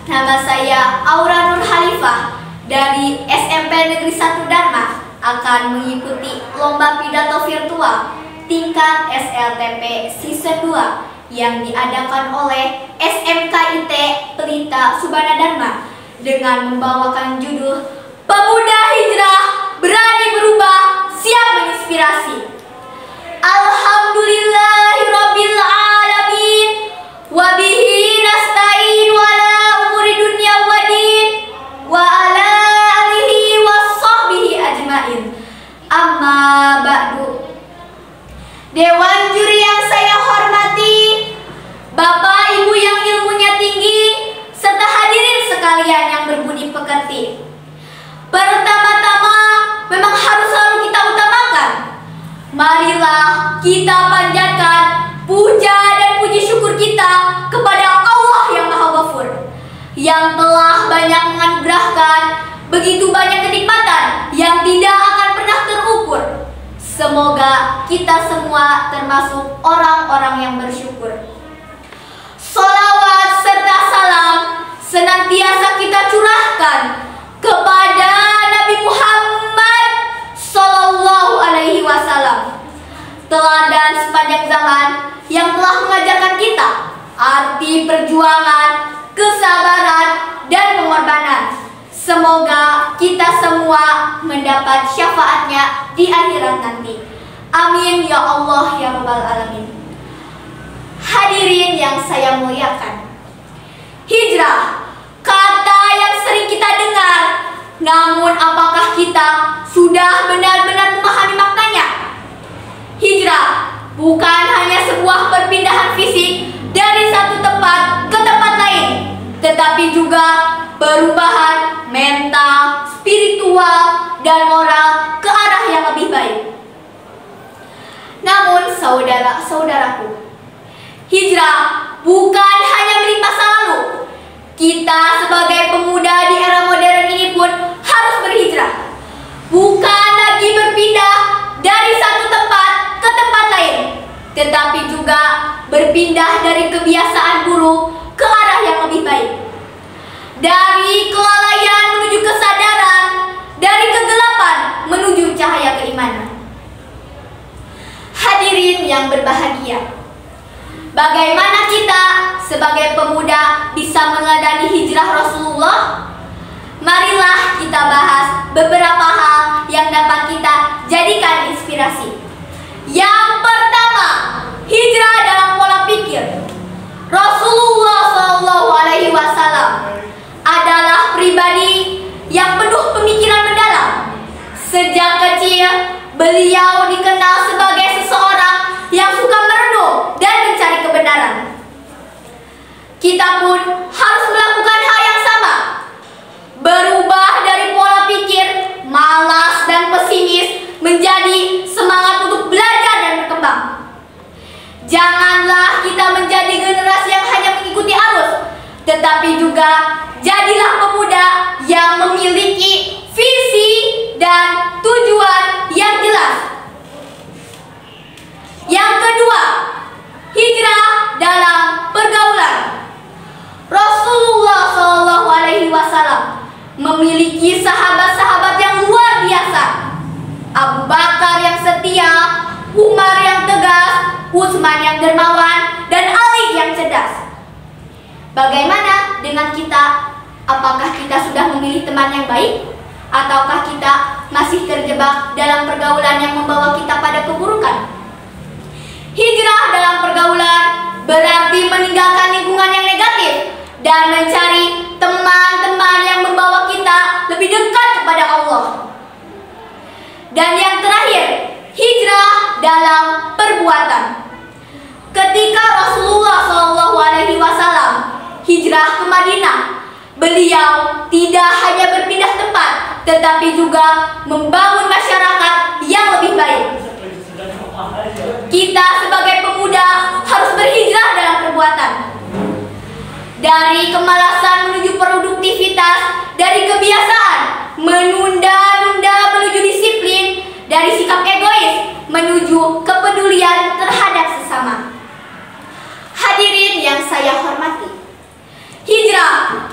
Nama saya Aura Nur Khalifah dari SMP Negeri 1 Dharma akan mengikuti lomba pidato virtual tingkat SLTP Season 2 yang diadakan oleh SMKIT Pelita Subana Dharma dengan membawakan judul Pemuda Hijrah Berani Berubah Siap Menginspirasi. Alhamdulillahirabbil alamin wa bihi nasta'in wala umuri dunya wadin wa ala alihi washabbihi ajmain. Amma ba'du. Dewan juri yang saya hormati, Bapak Ibu yang ilmunya tinggi, serta hadirin sekalian yang berbudi pekerti. Pertama-tama memang harus selalu kita utamakan. Marilah kita panjatkan puja dan puji syukur kita kepada Allah yang Maha Ghafur, yang telah banyak menganugerahkan begitu banyak kenikmatan yang tidak akan pernah terukur. Semoga kita semua termasuk orang-orang yang bersyukur. Sholawat serta salam senantiasa kita curahkan kepada Nabi Muhammad Sallallahu Alaihi Wasallam, teladan sepanjang zaman yang telah mengajarkan kita arti perjuangan, kesabaran, dan pengorbanan. Semoga kita semua mendapat syafaatnya di akhirat nanti. Amin ya Allah ya Rabbal Alamin. Hadirin yang saya muliakan, hijrah, kata yang sering kita dengar, namun apakah kita sudah benar-benar memahami maknanya? Hijrah bukan hanya sebuah perpindahan fisik dari satu tempat ke tempat lain, tetapi juga perubahan mental, spiritual, dan moral ke arah yang lebih baik. Namun saudara-saudaraku, hijrah bukan hanya milik masa lalu. Kita sebagai pemuda di era modern ini pun harus berhijrah. Bukan lagi berpindah dari satu tempat ke tempat lain, tetapi juga berpindah dari kebiasaan buruk ke arah yang lebih baik. Dari kelalaian menuju kesadaran, dari kegelapan menuju cahaya keimanan. Hadirin yang berbahagia, bagaimana kita sebagai pemuda bisa meneladani hijrah Rasulullah? Marilah kita bahas beberapa hal yang dapat kita jadikan inspirasi. Yang pertama, hijrah dalam pola pikir. Rasulullah Shallallahu Alaihi Wasallam adalah pribadi yang penuh pemikiran mendalam. Sejak kecil, beliau dikenal sebagai seseorang yang suka merenung dan mencari kebenaran. Kita pun harus melakukan hal yang sama, berubah dari pola pikir malas dan pesimis menjadi semangat untuk belajar dan berkembang. Janganlah kita menjadi generasi yang hanya mengikuti arus, tetapi juga jadilah pemuda yang memiliki visi dan tujuan yang jelas. Yang kedua, hijrah dalam pergaulan. Rasulullah Shallallahu Alaihi Wasallam memiliki sahabat-sahabat yang luar biasa. Abu Bakar yang setia, Umar yang tegas, Utsman yang dermawan, dan Ali yang cerdas. Bagaimana dengan kita? Apakah kita sudah memilih teman yang baik? Ataukah kita masih terjebak dalam pergaulan yang membawa kita pada keburukan? Hijrah dalam pergaulan berarti meninggalkan lingkungan yang negatif dan mencari teman-teman yang membawa kita lebih dekat kepada Allah. Dan yang terakhir, hijrah dalam perbuatan. Ketika Rasulullah SAW hijrah ke Madinah, beliau tidak hanya berpindah tempat, tetapi juga membangun masyarakat yang lebih baik. Kita sebagai pemuda harus berhijrah dalam perbuatan. Dari kemalasan menuju produktivitas, dari kebiasaan menunda-nunda menuju disiplin, dari sikap egois menuju kepedulian terhadap sesama. Hadirin yang saya hormati, hijrah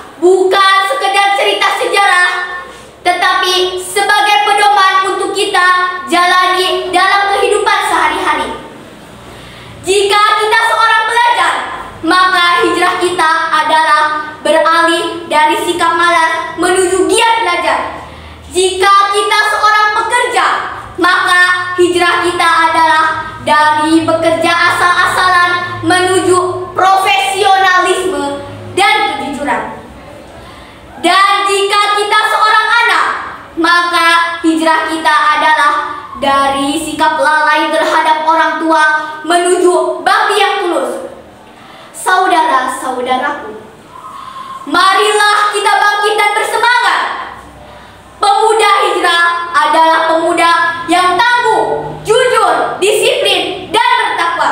dari sikap malas menuju giat belajar. Jika kita seorang pekerja, maka hijrah kita adalah dari bekerja asal-asalan menuju profesionalisme dan kejujuran. Dan jika kita seorang anak, maka hijrah kita adalah dari sikap lalai terhadap orang tua menuju bakti yang tulus. Saudara-saudaraku, marilah kita bangkit dan bersemangat. Pemuda hijrah adalah pemuda yang tangguh, jujur, disiplin, dan bertakwa.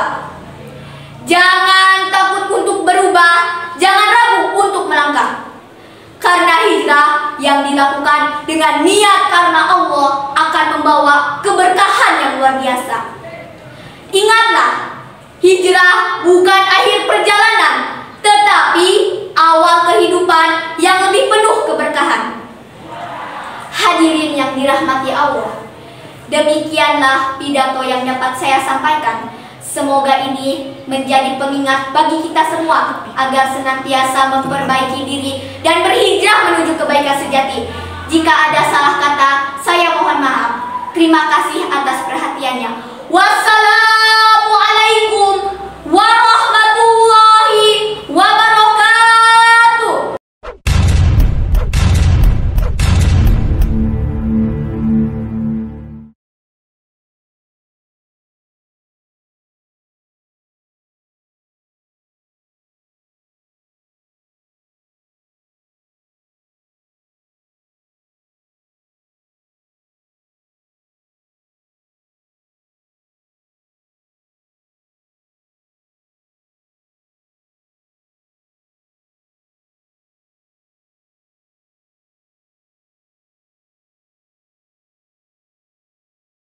Jangan takut untuk berubah, jangan ragu untuk melangkah. Karena hijrah yang dilakukan dengan niat karena Allah akan membawa keberkahan yang luar biasa. Ingatlah, hijrah bukan akhir perjalanan, tetapi awal kehidupan yang lebih penuh keberkahan. Hadirin yang dirahmati Allah, demikianlah pidato yang dapat saya sampaikan. Semoga ini menjadi pengingat bagi kita semua agar senantiasa memperbaiki diri dan berhijrah menuju kebaikan sejati. Jika ada salah kata, saya mohon maaf. Terima kasih atas perhatiannya. Wassalamualaikum warahmatullahi